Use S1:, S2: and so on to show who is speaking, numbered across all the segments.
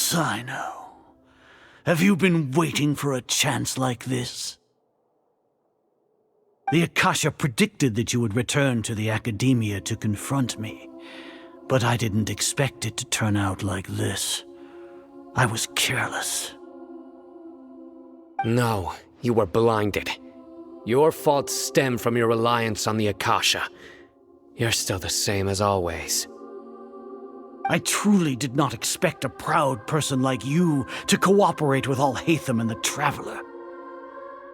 S1: Sino, have you been waiting for a chance like this? The Akasha predicted that you would return to the Academia to confront me, but I didn't expect it to turn out like this. I was careless.
S2: No, you were blinded. Your faults stem from your reliance on the Akasha. You're still the same as always.
S1: I truly did not expect a proud person like you to cooperate with Alhaitham and the Traveler.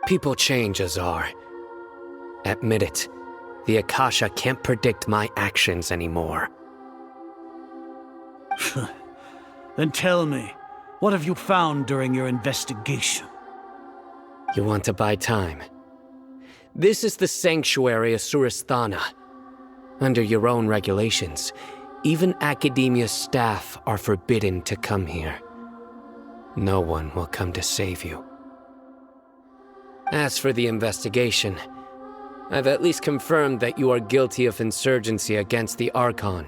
S2: People change, Azar. Admit it, the Akasha can't predict my actions anymore.
S1: Then tell me, what have you found during your investigation?
S2: You want to buy time? This is the sanctuary of Suristhana. Under your own regulations, even Academia staff are forbidden to come here. No one will come to save you. As for the investigation, I've at least confirmed that you are guilty of insurgency against the Archon.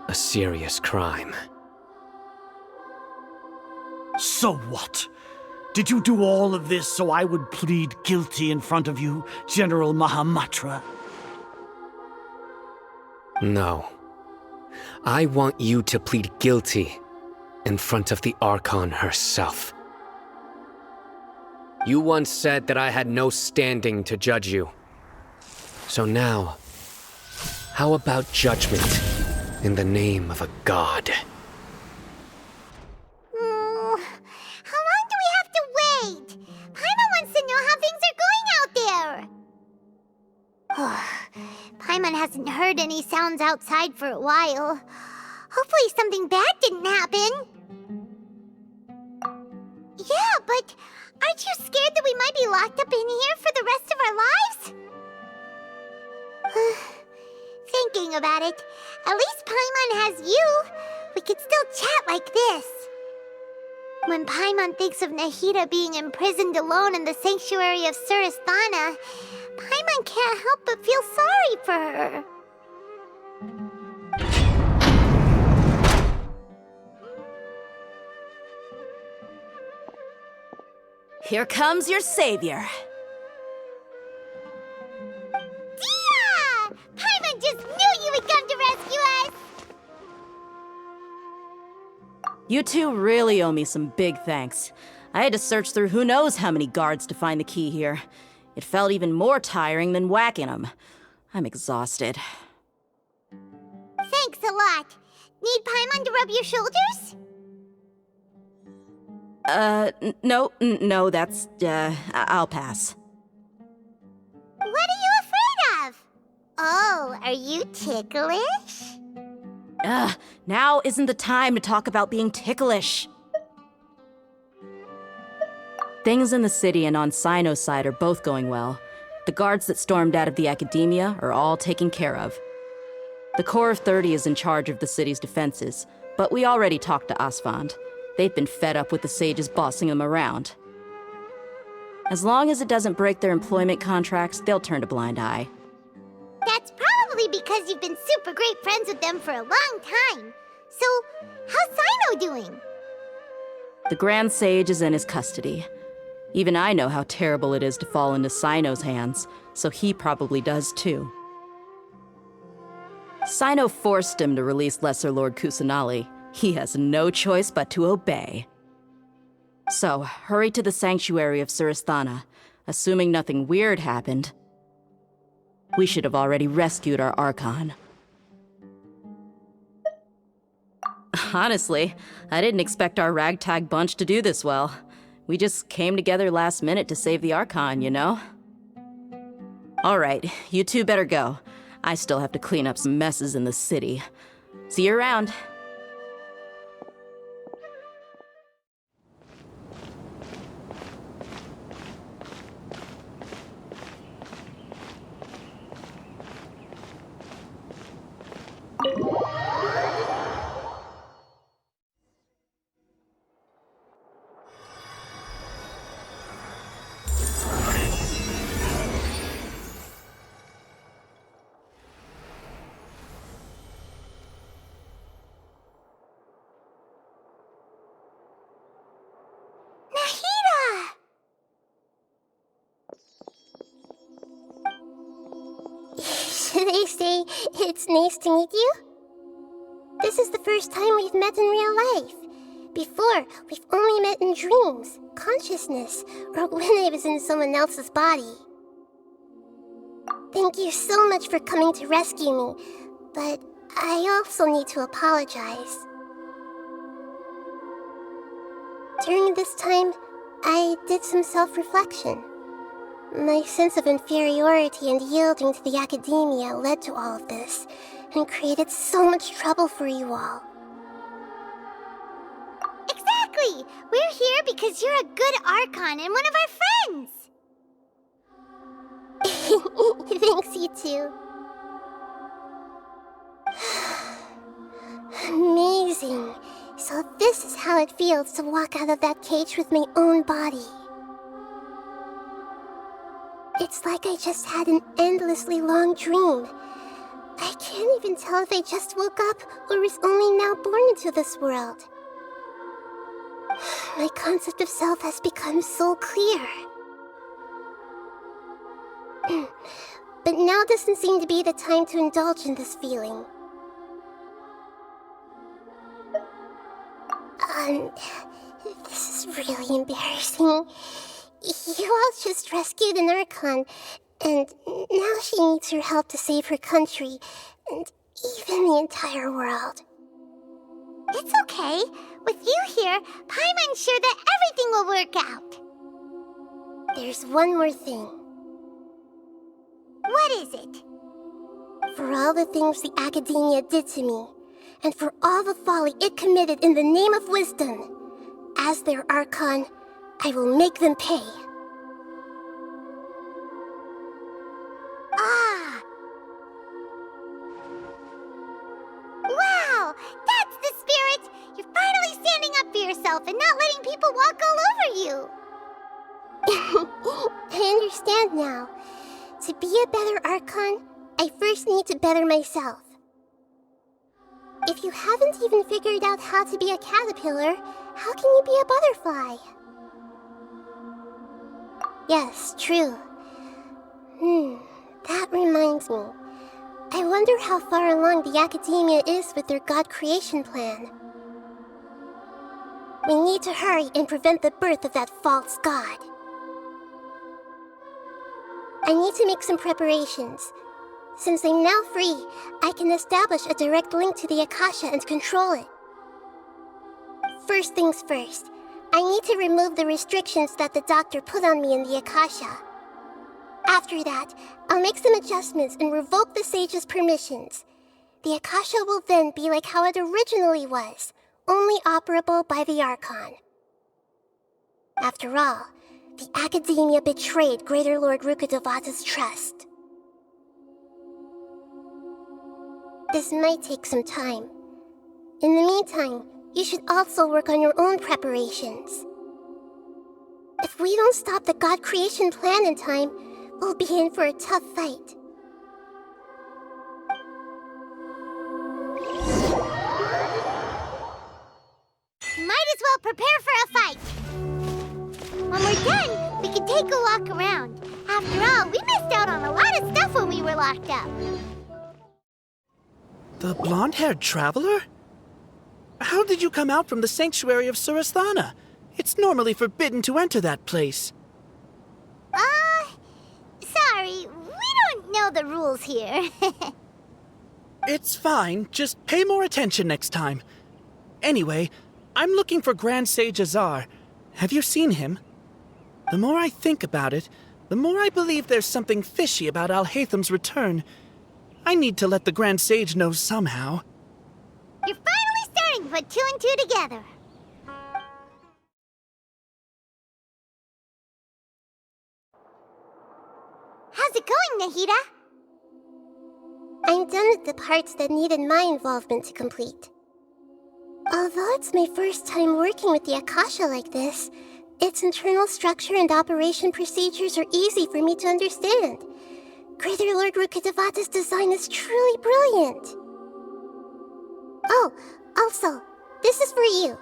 S2: A serious crime.
S1: So what? Did you do all of this so I would plead guilty in front of you, General Mahamatra?
S2: No. I want you to plead guilty in front of the Archon herself. You once said that I had no standing to judge you. So now, how about judgment in the name of a god?
S3: How long do we have to wait? Paimon wants to know how things are going out there. Paimon hasn't heard any sounds outside for a while. Hopefully something bad didn't happen. Yeah, but aren't you scared that we might be locked up in here for the rest of our lives? Thinking about it, at least Paimon has you. We could still chat like this. When Paimon thinks of Nahida being imprisoned alone in the sanctuary of Suristhana, Paimon can't help but feel sorry for her.
S4: Here comes your savior.
S3: Dia! Paimon just knew you would come to rescue us!
S4: You two really owe me some big thanks. I had to search through who knows how many guards to find the key here. It felt even more tiring than whacking them. I'm exhausted.
S3: Thanks a lot. Need Paimon to rub your shoulders?
S4: No, that's, I'll pass.
S3: What are you afraid of? Oh, are you ticklish?
S4: Now isn't the time to talk about being ticklish. Things in the city and on Sino's side are both going well. The guards that stormed out of the Academia are all taken care of. The Corps of 30 is in charge of the city's defenses, but we already talked to Asfand. They've been fed up with the sages bossing them around. As long as it doesn't break their employment contracts, they'll turn a blind eye.
S3: That's probably because you've been super great friends with them for a long time. So, how's Sino doing?
S4: The Grand Sage is in his custody. Even I know how terrible it is to fall into Sino's hands, so he probably does too. Sino forced him to release Lesser Lord Kusanali. He has no choice but to obey. So, hurry to the sanctuary of Suristhana. Assuming nothing weird happened, we should have already rescued our Archon. Honestly, I didn't expect our ragtag bunch to do this well. We just came together last minute to save the Archon, you know? Alright, you two better go. I still have to clean up some messes in the city. See you around.
S3: they say it's nice to meet you? This is the first time we've met in real life. Before, we've only met in dreams, consciousness, or when I was in someone else's body. Thank you so much for coming to rescue me, but I also need to apologize. During this time, I did some self-reflection. My sense of inferiority and yielding to the academia led to all of this, and created so much trouble for you all.
S5: Exactly! We're here because you're a good Archon and one of our friends!
S3: Thanks, you too. Amazing. So this is how it feels to walk out of that cage with my own body. It's like I just had an endlessly long dream. I can't even tell if I just woke up or was only now born into this world. My concept of self has become so clear. But now doesn't seem to be the time to indulge in this feeling. This is really embarrassing. You all just rescued an Archon, and now she needs your help to save her country, and even the entire world.
S5: It's okay. With you here, Paimon's sure that everything will work out.
S3: There's one more thing.
S5: What is it?
S3: For all the things the academia did to me, and for all the folly it committed in the name of wisdom, as their Archon, I will make them pay.
S5: Ah! Wow! That's the spirit! You're finally standing up for yourself and not letting people walk all over you!
S3: I understand now. To be a better Archon, I first need to better myself. If you haven't even figured out how to be a caterpillar, how can you be a butterfly? Yes, true. That reminds me. I wonder how far along the academia is with their god creation plan. We need to hurry and prevent the birth of that false god. I need to make some preparations. Since I'm now free, I can establish a direct link to the Akasha and control it. First things first, I need to remove the restrictions that the doctor put on me in the Akasha. After that, I'll make some adjustments and revoke the sage's permissions. The Akasha will then be like how it originally was, only operable by the Archon. After all, the academia betrayed Greater Lord Rukkhadevata's trust. This might take some time. In the meantime, you should also work on your own preparations. If we don't stop the god creation plan in time, we'll be in for a tough fight.
S5: Might as well prepare for a fight! When we're done, we can take a walk around. After all, we missed out on a lot of stuff when we were locked up.
S6: The blonde-haired traveler? How did you come out from the sanctuary of Surasthana? It's normally forbidden to enter that place.
S5: Sorry, we don't know the rules here.
S6: It's fine, just pay more attention next time. Anyway, I'm looking for Grand Sage Azar. Have you seen him? The more I think about it, the more I believe there's something fishy about Alhaitham's return. I need to let the Grand Sage know somehow.
S5: You're finally starting to put two and two together. How's it going, Nahida?
S3: I'm done with the parts that needed my involvement to complete. Although it's my first time working with the Akasha like this, its internal structure and operation procedures are easy for me to understand. Greater Lord Rukkhadevata's design is truly brilliant. Oh, also, this is for you.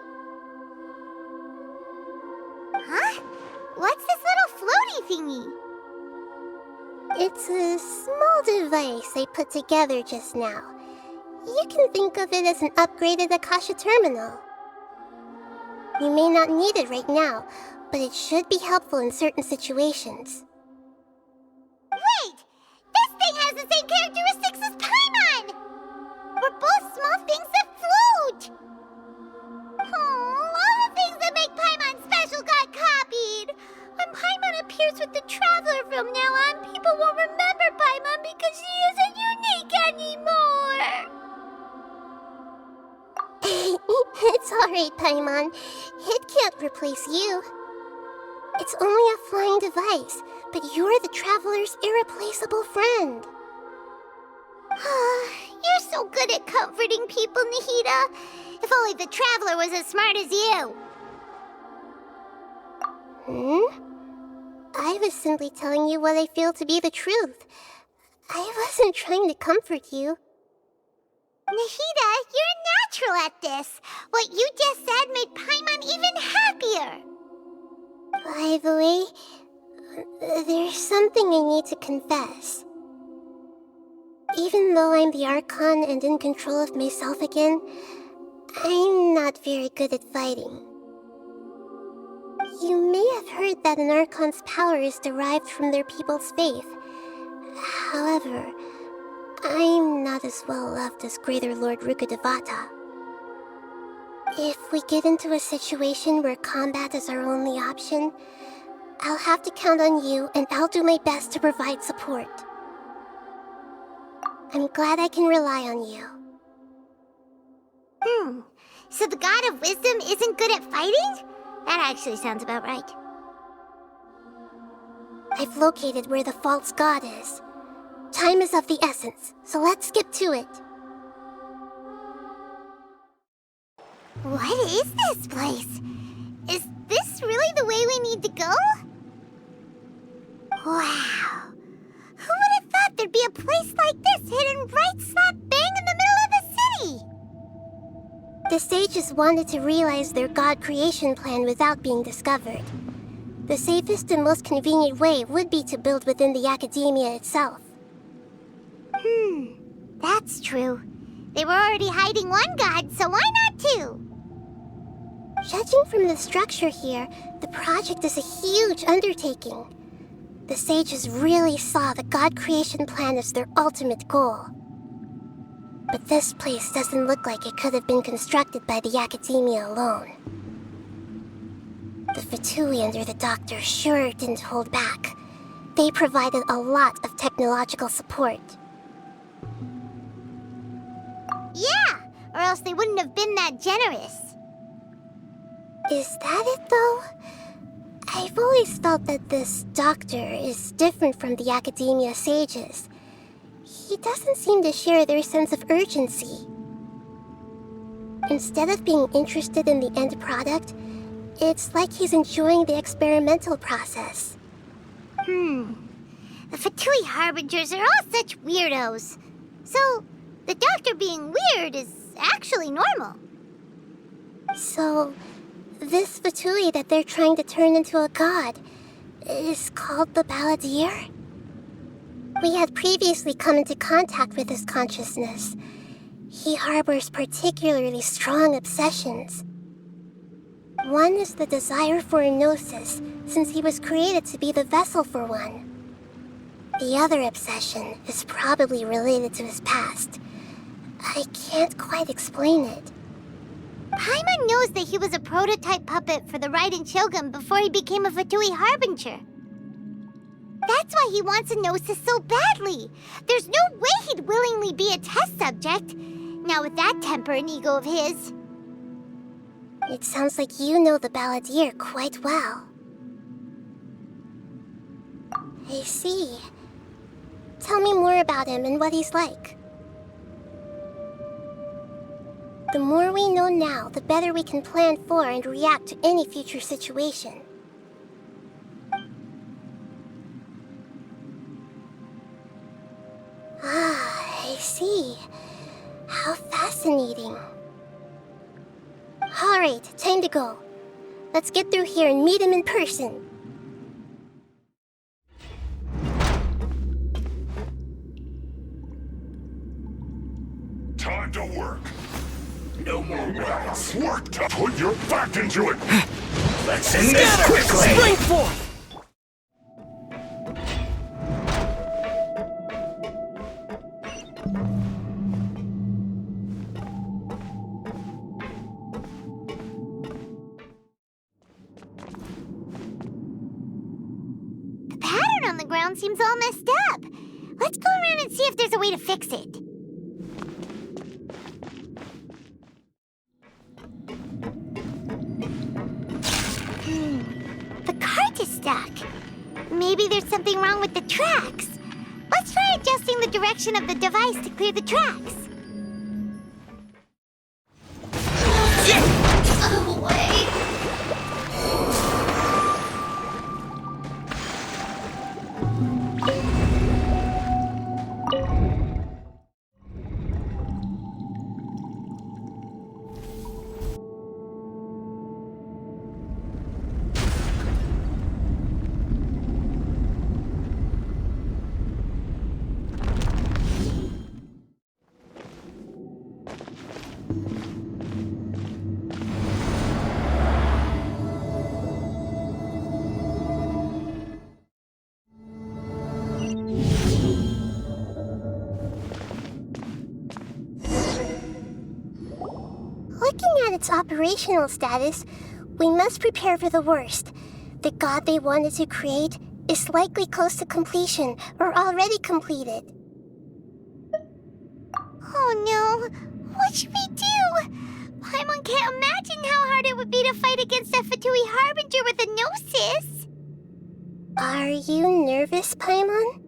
S5: Huh? What's this little floaty thingy? It's a small device I put together just now. You can think of it as an upgraded Akasha terminal. You may not need it right now, but it should be helpful in certain situations.
S3: Wait! This thing has the same characteristics as Paimon! We're both small things that float! Oh, all the things that make Paimon special got copied! When Paimon appears with the Traveler from now on, people won't remember Paimon because she isn't unique anymore!
S5: It's alright, Paimon. It can't replace you. It's only a flying device, but you're the Traveler's irreplaceable friend.
S3: You're so good at comforting people, Nahida. If only the Traveler was as smart as you.
S5: I was simply telling you what I feel to be the truth. I wasn't trying to comfort you.
S3: Nahida, you're natural at this. What you just said made Paimon even happier.
S5: By the way, there's something I need to confess. Even though I'm the Archon and in control of myself again, I'm not very good at fighting. You may have heard that an Archon's power is derived from their people's faith. However, I'm not as well loved as Greater Lord Rukkhadevata. If we get into a situation where combat is our only option, I'll have to count on you, and I'll do my best to provide support. I'm glad I can rely on you.
S3: So the God of Wisdom isn't good at fighting? That actually sounds about right.
S5: I've located where the false god is. Time is of the essence, so let's skip to it.
S3: What is this place? Is this really the way we need to go? Wow. Who would have thought there'd be a place like this hidden right slap bang in the middle of the city?
S5: The sages wanted to realize their god creation plan without being discovered. The safest and most convenient way would be to build within the academia itself.
S3: That's true. They were already hiding one god, so why not two?
S5: Judging from the structure here, the project is a huge undertaking. The sages really saw the god creation plan as their ultimate goal. But this place doesn't look like it could have been constructed by the academia alone. The Fatui under the Doctor sure didn't hold back. They provided a lot of technological support.
S3: Yeah, or else they wouldn't have been that generous.
S5: Is that it, though? I've always felt that this Doctor is different from the academia sages. He doesn't seem to share their sense of urgency. Instead of being interested in the end product, it's like he's enjoying the experimental process.
S3: The Fatui Harbingers are all such weirdos. So, the Doctor being weird is actually normal.
S5: So, this Fatui that they're trying to turn into a god is called the Balladeer? We had previously come into contact with his consciousness. He harbors particularly strong obsessions. One is the desire for a gnosis, since he was created to be the vessel for one. The other obsession is probably related to his past. I can't quite explain it.
S3: Paimon knows that he was a prototype puppet for the Raiden Shogun before he became a Fatui Harbinger. That's why he wants a gnosis so badly. There's no way he'd willingly be a test subject. Now with that temper and ego of his.
S5: It sounds like you know the Balladeer quite well. I see. Tell me more about him and what he's like. The more we know now, the better we can plan for and react to any future situation. I see. How fascinating. Alright, time to go. Let's get through here and meet him in person.
S7: work. No more words. Work to put your back into it. Let's end this quickly.
S2: Spring forth!
S3: The pattern on the ground seems all messed up. Let's go around and see if there's a way to fix it. The cart is stuck. Maybe there's something wrong with the tracks. Let's try adjusting the direction of the device to clear the tracks. Out of the way.
S5: Looking at its operational status, we must prepare for the worst. The god they wanted to create is likely close to completion or already completed.
S3: Oh no! What should we do? Paimon can't imagine how hard it would be to fight against a Fatui Harbinger with a Gnosis!
S5: Are you nervous, Paimon?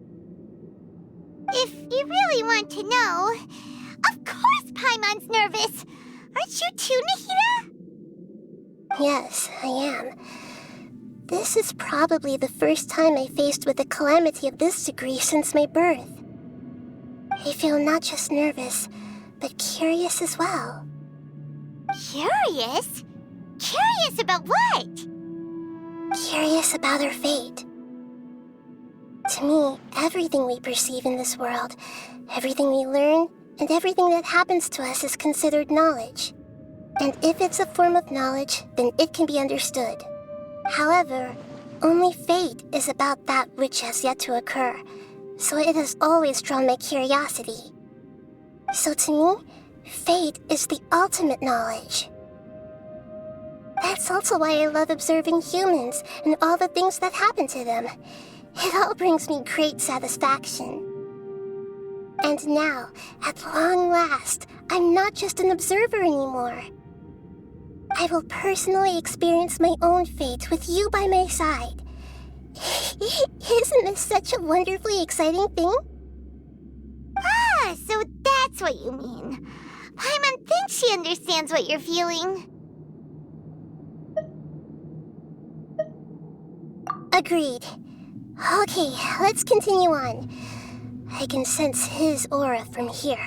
S3: If you really want to know, of course Paimon's nervous! Aren't you too, Nahida?
S5: Yes, I am. This is probably the first time I faced with a calamity of this degree since my birth. I feel not just nervous, but curious as well.
S3: Curious? Curious about what?
S5: Curious about our fate. To me, everything we perceive in this world, everything we learn, and everything that happens to us is considered knowledge. And if it's a form of knowledge, then it can be understood. However, only fate is about that which has yet to occur, so it has always drawn my curiosity. So to me, fate is the ultimate knowledge. That's also why I love observing humans and all the things that happen to them. It all brings me great satisfaction. And now, at long last, I'm not just an observer anymore. I will personally experience my own fate with you by my side. Isn't this such a wonderfully exciting thing?
S3: Ah, so that's what you mean. Paimon thinks she understands what you're feeling.
S5: Agreed. Okay, let's continue on. I can sense his aura from here.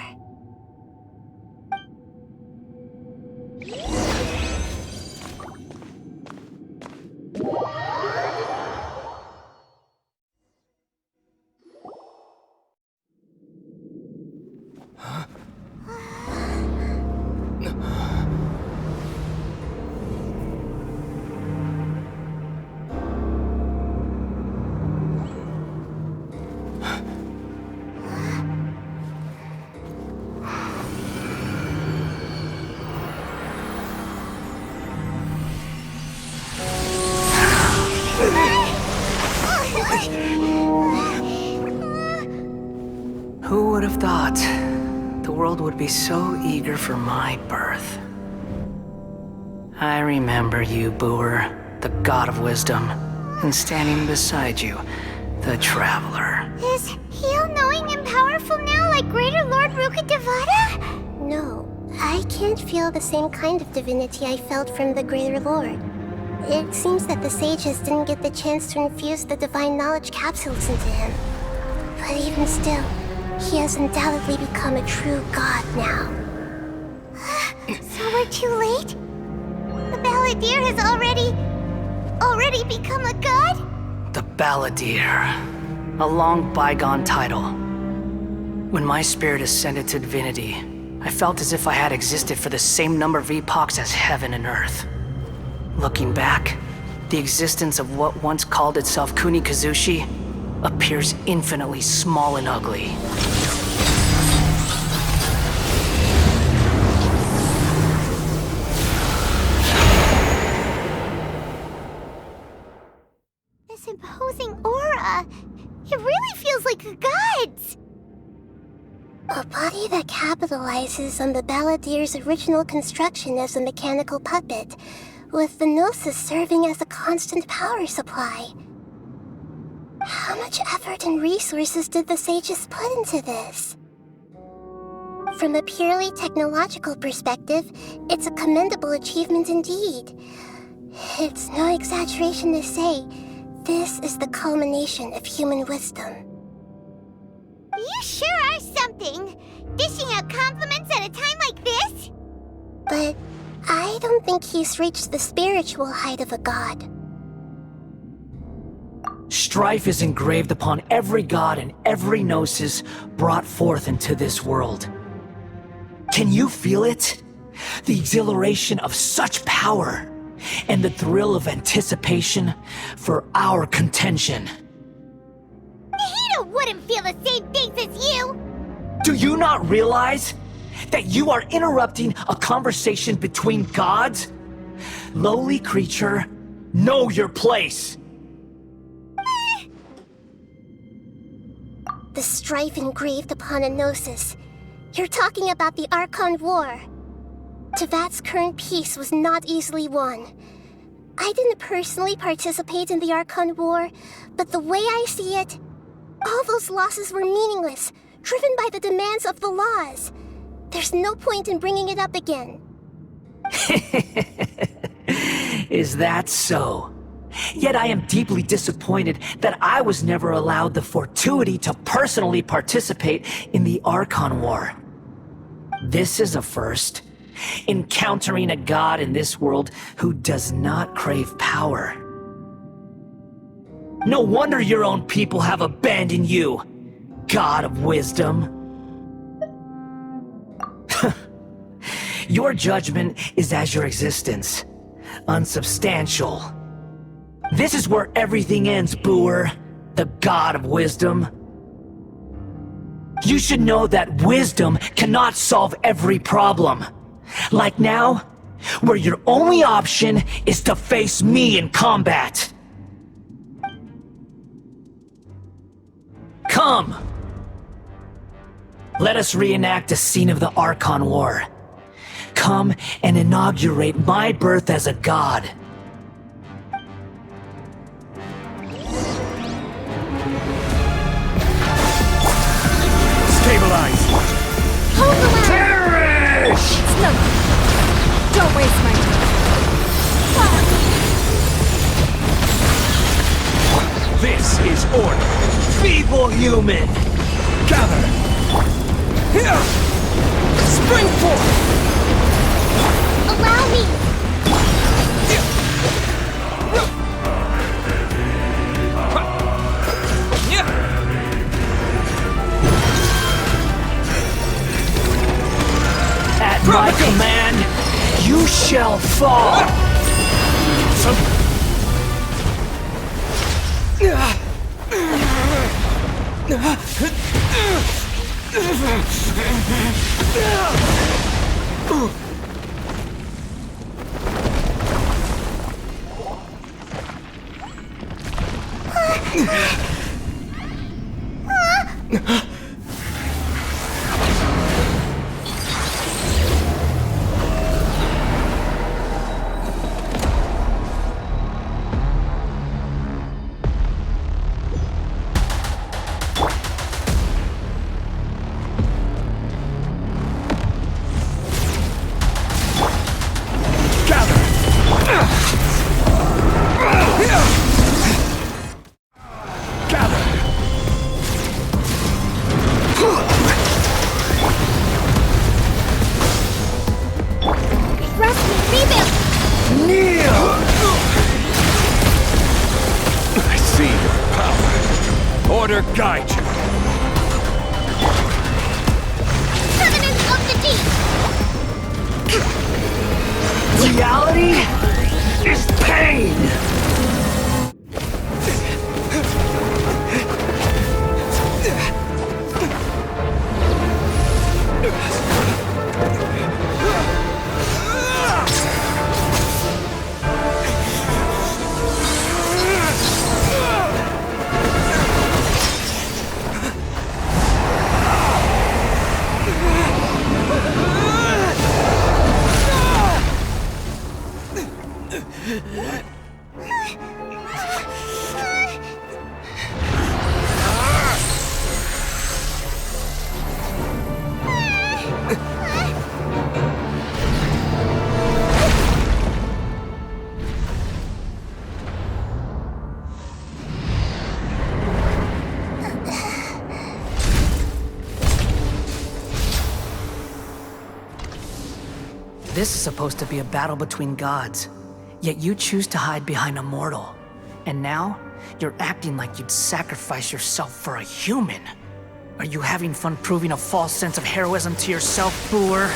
S8: Who would have thought the world would be so eager for my birth? I remember you, Beur, the god of wisdom, and standing beside you, the traveler.
S3: Is he all-knowing and powerful now like Greater Lord Rukkhadevata?
S5: No, I can't feel the same kind of divinity I felt from the Greater Lord. It seems that the sages didn't get the chance to infuse the divine knowledge capsules into him. But even still, he has undoubtedly become a true god now.
S3: So we're too late? The Balladeer has already become a god?
S8: The Balladeer. A long bygone title. When my spirit ascended to divinity, I felt as if I had existed for the same number of epochs as heaven and earth. Looking back, the existence of what once called itself Kunikazushi appears infinitely small and ugly.
S3: This imposing aura, it really feels like a god's.
S5: A body that capitalizes on the Balladeer's original construction as a mechanical puppet, with the Gnosis serving as a constant power supply. How much effort and resources did the sages put into this? From a purely technological perspective, it's a commendable achievement indeed. It's no exaggeration to say, this is the culmination of human wisdom.
S3: You sure are something! Dishing out compliments at a time like this?
S5: But I don't think he's reached the spiritual height of a god.
S9: Strife is engraved upon every god and every gnosis brought forth into this world. Can you feel it? The exhilaration of such power, and the thrill of anticipation for our contention.
S3: Nahida wouldn't feel the same things as you!
S9: Do you not realize that you are interrupting a conversation between gods? Lowly creature, know your place!
S5: The strife engraved upon a gnosis. You're talking about the Archon War. Tevat's current peace was not easily won. I didn't personally participate in the Archon War, but the way I see it, all those losses were meaningless, driven by the demands of the laws. There's no point in bringing it up again.
S9: Is that so? Yet I am deeply disappointed that I was never allowed the fortuity to personally participate in the Archon War. This is a first. Encountering a god in this world who does not crave power. No wonder your own people have abandoned you, god of wisdom. Your judgment is as your existence, unsubstantial. This is where everything ends, Beur, the god of wisdom. You should know that wisdom cannot solve every problem. Like now, where your only option is to face me in combat. Come! Let us reenact a scene of the Archon War. Come and inaugurate my birth as a god.
S7: Stabilize!
S3: Hold the line!
S7: Perish!
S4: Slow. Don't waste my time.
S7: This is order.
S9: Feeble human!
S7: Gather! Here! Spring forth!
S3: Allow me!
S9: At my command, you shall fall!
S7: I see your power. Order guide you.
S3: Covenant of the Deep!
S9: reality is pain! This is supposed to be a battle between gods, yet you choose to hide behind a mortal. And now, you're acting like you'd sacrifice yourself for a human. Are you having fun proving a false sense of heroism to yourself, Beur?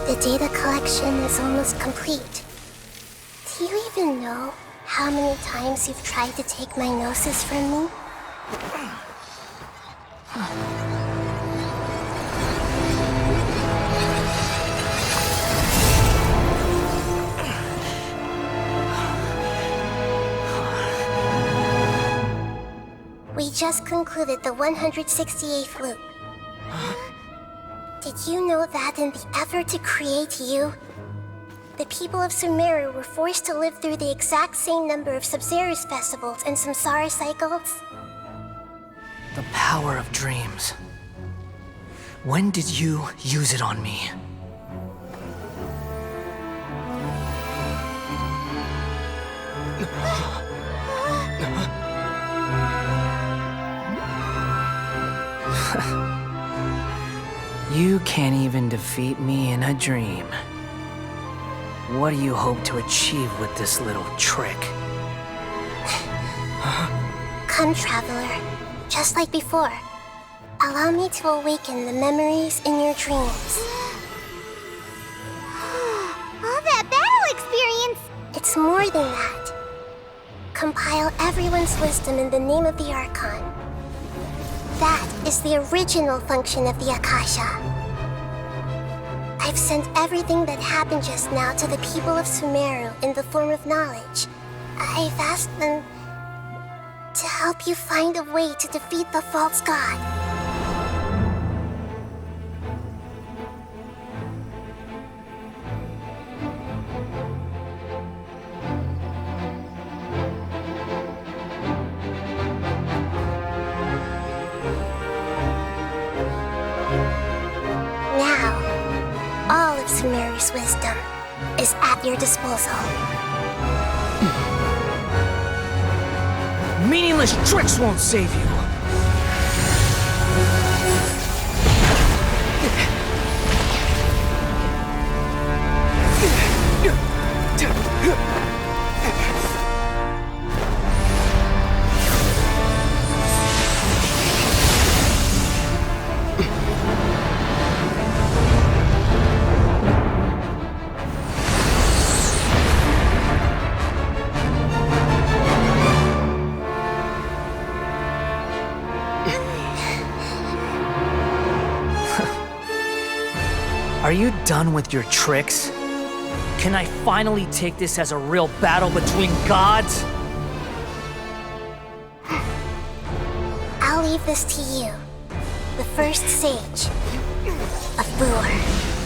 S5: The data collection is almost complete. Do you even know how many times you've tried to take my gnosis from me? We just concluded the 168th loop. Did you know that in the effort to create you, the people of Sumeru were forced to live through the exact same number of Sub-Zerus festivals and Samsara cycles?
S9: The power of dreams. When did you use it on me? You can't even defeat me in a dream. What do you hope to achieve with this little trick?
S5: Come, Traveler. Just like before. Allow me to awaken the memories in your dreams.
S3: All that battle experience!
S5: It's more than that. Compile everyone's wisdom in the name of the Archon. That is the original function of the Akasha. I've sent everything that happened just now to the people of Sumeru in the form of knowledge. I've asked them to help you find a way to defeat the false god. Sumeru's wisdom is at your disposal.
S9: Meaningless tricks won't save you! Are you done with your tricks? Can I finally take this as a real battle between gods?
S5: I'll leave this to you, the first sage of Beur.